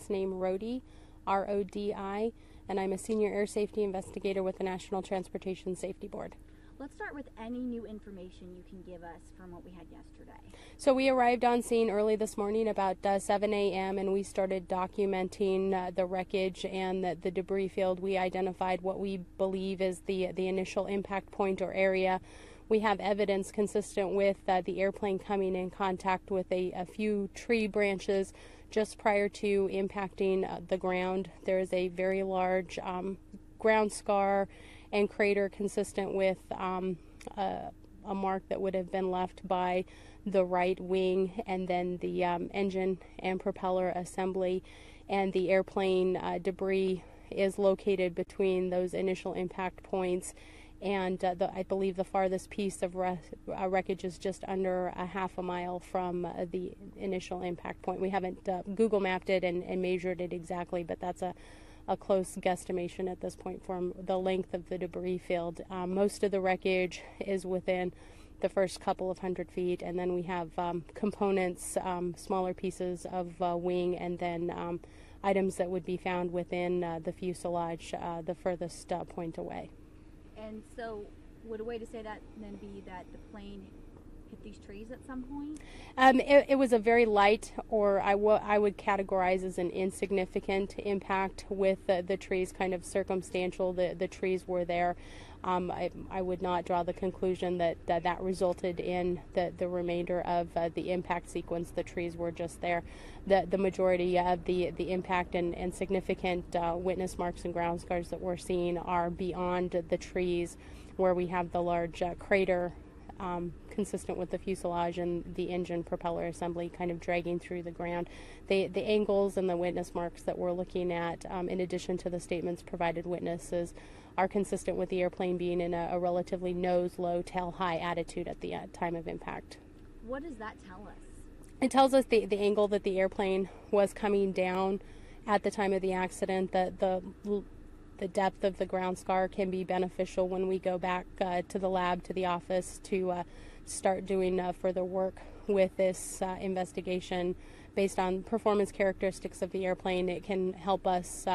last name Rodi, R-O-D-I, and I'm a senior air safety investigator with the National Transportation Safety Board. Let's start with any new information you can give us from what we had yesterday. So we arrived on scene early this morning about 7 a.m. and we started documenting the wreckage and the debris field. We identified what we believe is the initial impact point or area. We have evidence consistent with the airplane coming in contact with a few tree branches just prior to impacting the ground. There is a very large ground scar and crater consistent with a mark that would have been left by the right wing, and then the engine and propeller assembly, and the airplane debris is located between those initial impact points, and I believe the farthest piece of wreckage is just under a half a mile from the initial impact point. We haven't Google mapped it and measured it exactly, but that's a close guesstimation at this point from the length of the debris field. Most of the wreckage is within the first couple of 100 feet, and then we have components, smaller pieces of wing, and then items that would be found within the fuselage the furthest point away. And so would a way to say that then be that the plane hit these trees at some point? It was a very light, or I would categorize as an insignificant impact with the trees, kind of circumstantial. The trees were there. I would not draw the conclusion that resulted in the remainder of the impact sequence. The trees were just there. The majority of the impact and significant witness marks and ground scars that we're seeing are beyond the trees, where we have the large crater consistent with the fuselage and the engine propeller assembly kind of dragging through the ground. The angles and the witness marks that we're looking at, in addition to the statements provided witnesses, are consistent with the airplane being in a relatively nose low, tail high attitude at the time of impact. What does that tell us? It tells us the angle that the airplane was coming down at the time of the accident. The depth of the ground scar can be beneficial when we go back to the lab, to the office, to start doing further work with this investigation based on performance characteristics of the airplane. It can help us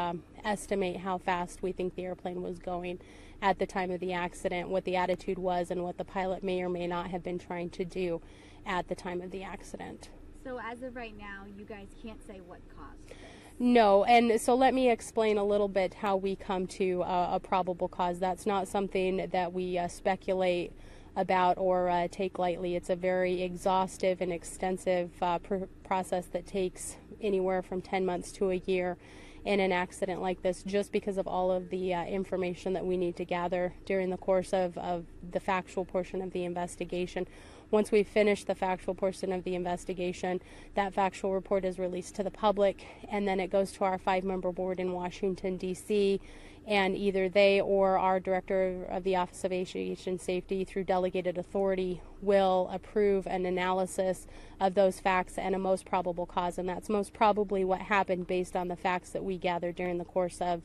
estimate how fast we think the airplane was going at the time of the accident, what the attitude was, and what the pilot may or may not have been trying to do at the time of the accident. So as of right now, you guys can't say what caused this? No, and so let me explain a little bit how we come to a probable cause. That's not something that we speculate about or take lightly. It's a very exhaustive and extensive process that takes anywhere from 10 months to a year in an accident like this, just because of all of the information that we need to gather during the course of the factual portion of the investigation. Once we finish the factual portion of the investigation, that factual report is released to the public, and then it goes to our 5-member board in Washington, D.C., and either they or our director of the Office of Aviation Safety, through delegated authority, will approve an analysis of those facts and a most probable cause, and that's most probably what happened based on the facts that we gathered during the course of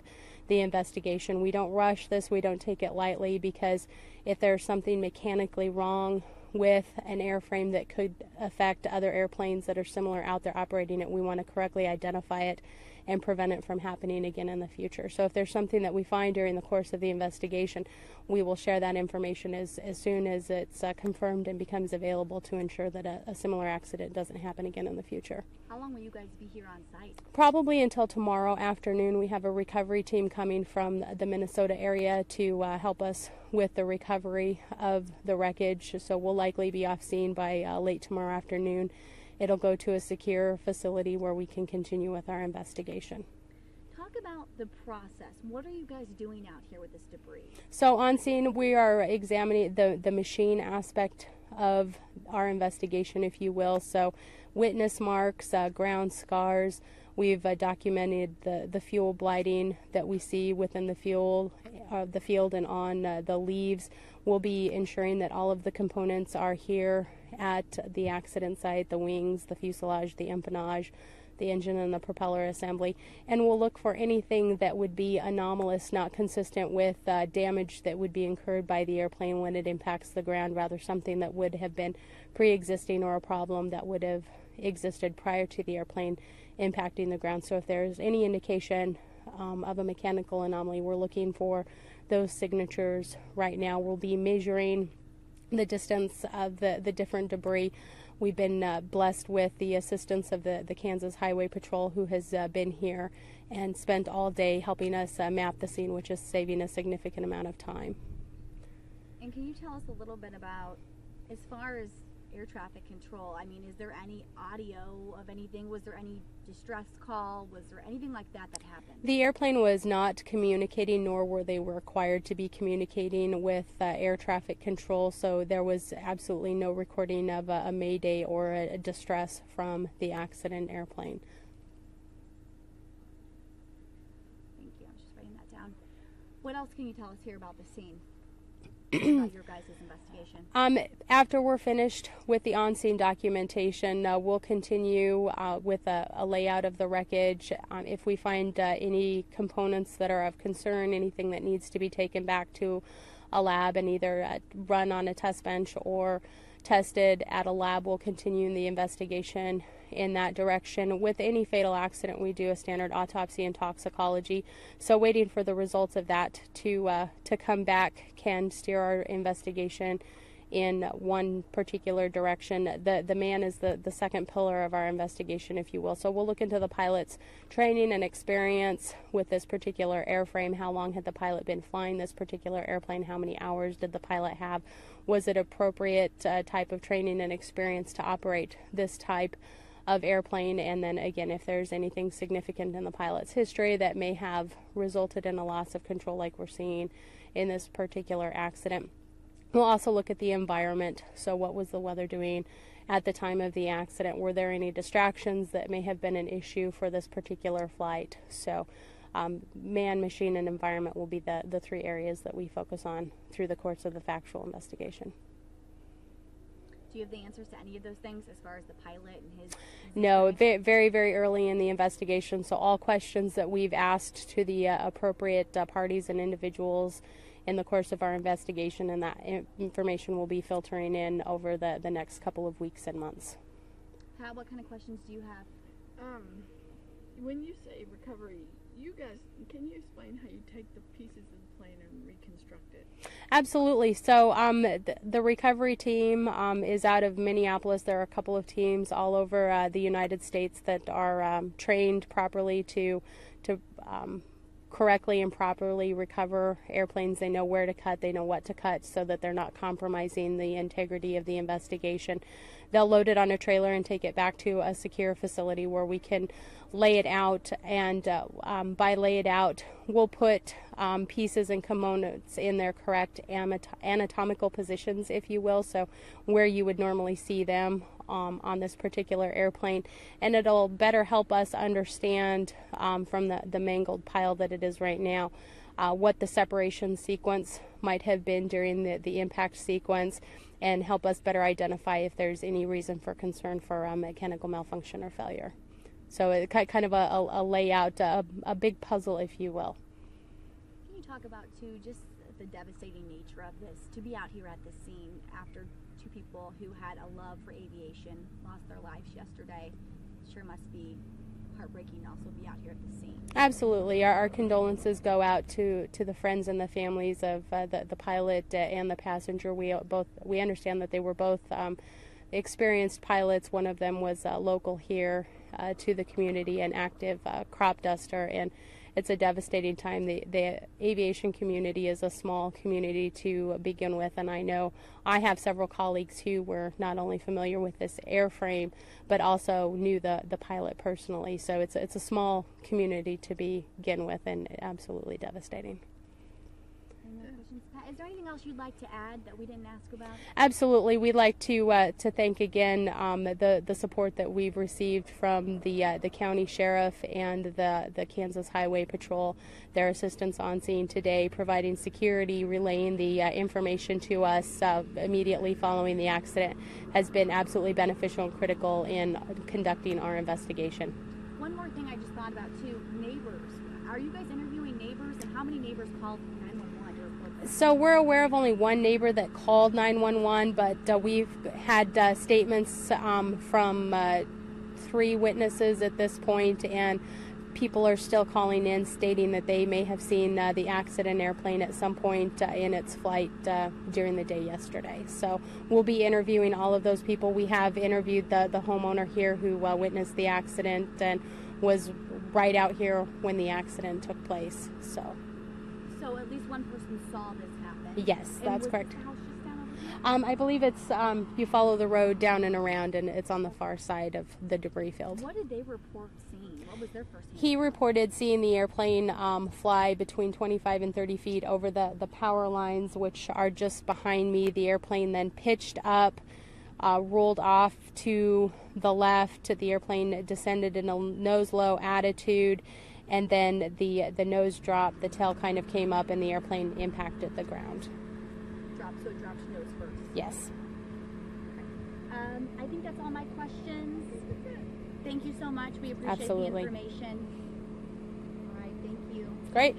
the investigation. We don't rush this, we don't take it lightly, because if there's something mechanically wrong with an airframe that could affect other airplanes that are similar out there operating it, we want to correctly identify it and prevent it from happening again in the future. So if there's something that we find during the course of the investigation, we will share that information as soon as it's confirmed and becomes available, to ensure that a similar accident doesn't happen again in the future. How long will you guys be here on site? Probably until tomorrow afternoon. We have a recovery team coming from the Minnesota area to help us with the recovery of the wreckage, so we'll likely be off scene by late tomorrow afternoon. It'll go to a secure facility where we can continue with our investigation. Talk about the process. What are you guys doing out here with this debris? So on scene, we are examining the machine aspect of our investigation, if you will. So witness marks, ground scars. We've documented the fuel blighting that we see within the field and on the leaves. We'll be ensuring that all of the components are here at the accident site: the wings, the fuselage, the empennage, the engine and the propeller assembly, and we'll look for anything that would be anomalous, not consistent with damage that would be incurred by the airplane when it impacts the ground, rather something that would have been pre-existing or a problem that would have existed prior to the airplane impacting the ground. So if there's any indication of a mechanical anomaly, we're looking for those signatures right now. We'll be measuring the distance of the different debris. We've been blessed with the assistance of the Kansas Highway Patrol, who has been here and spent all day helping us map the scene, which is saving a significant amount of time. And can you tell us a little bit about, as far as air traffic control, I mean, is there any audio of anything? Was there any distress call? Was there anything like that that happened? The airplane was not communicating, nor were they required to be communicating with air traffic control, so there was absolutely no recording of a mayday or a distress from the accident airplane. Thank you. I was just writing that down. What else can you tell us here about the scene? About your guys' investigation? After we're finished with the on-scene documentation, we'll continue with a layout of the wreckage. If we find any components that are of concern, anything that needs to be taken back to a lab and either run on a test bench or tested at a lab, we'll continue the investigation in that direction. With any fatal accident, we do a standard autopsy and toxicology, so waiting for the results of that to come back can steer our investigation in one particular direction. The man is the second pillar of our investigation, if you will. So we'll look into the pilot's training and experience with this particular airframe. How long had the pilot been flying this particular airplane? How many hours did the pilot have? Was it appropriate type of training and experience to operate this type of airplane? And then again, if there's anything significant in the pilot's history that may have resulted in a loss of control like we're seeing in this particular accident. We'll also look at the environment. So what was the weather doing at the time of the accident? Were there any distractions that may have been an issue for this particular flight? So man, machine, and environment will be the three areas that we focus on through the course of the factual investigation. Do you have the answers to any of those things as far as the pilot and his No, very, very early in the investigation. So all questions that we've asked to the appropriate parties and individuals in the course of our investigation, and that information will be filtering in over the next couple of weeks and months. What kind of questions do you have? When you say recovery, you guys, can you explain how you take the pieces of the plane and reconstruct it? Absolutely. So the recovery team is out of Minneapolis. There are a couple of teams all over the United States that are trained properly to correctly and properly recover airplanes. They know where to cut, they know what to cut, so that they're not compromising the integrity of the investigation. They'll load it on a trailer and take it back to a secure facility where we can lay it out, and by lay it out, we'll put pieces and components in their correct anatomical positions, if you will, so where you would normally see them on this particular airplane, and it'll better help us understand from the mangled pile that it is right now what the separation sequence might have been during the impact sequence, and help us better identify if there's any reason for concern for mechanical malfunction or failure. So it kind of a layout, a big puzzle, if you will. Can you talk about, too, just the devastating nature of this, to be out here at the scene after two people who had a love for aviation lost their lives yesterday? Sure must be heartbreaking to also be out here at the scene. Absolutely. Our condolences go out to the friends and the families of the pilot and the passenger. We understand that they were both experienced pilots. One of them was local here to the community, an active crop duster, and it's a devastating time. The aviation community is a small community to begin with, and I know I have several colleagues who were not only familiar with this airframe, but also knew the pilot personally. So it's a small community to begin with, and absolutely devastating. Any more questions, Pat? Is there anything else you'd like to add that we didn't ask about? Absolutely. We'd like to thank again the support that we've received from the county sheriff and the Kansas Highway Patrol. Their assistance on scene today, providing security, relaying the information to us immediately following the accident, has been absolutely beneficial and critical in conducting our investigation. One more thing I just thought about too, neighbors. Are you guys interviewing neighbors, and how many neighbors called 911? So we're aware of only one neighbor that called 911, but we've had statements from 3 witnesses at this point, and people are still calling in stating that they may have seen the accident airplane at some point in its flight during the day yesterday. So we'll be interviewing all of those people. We have interviewed the homeowner here who witnessed the accident and was right out here when the accident took place. So at least one person saw this happen? Yes, that's correct. The house just down over there? I believe it's, you follow the road down and around, and it's on the far side of the debris field. What did they report seeing? What was their first hand? He reported seeing the airplane fly between 25 and 30 feet over the power lines, which are just behind me. The airplane then pitched up, rolled off to the left. The airplane descended in a nose-low attitude, and then the nose dropped, the tail kind of came up, and the airplane impacted the ground. So it dropped nose first? Yes. Okay. I think that's all my questions. Thank you so much. We appreciate Absolutely. the information. All right, thank you. Great.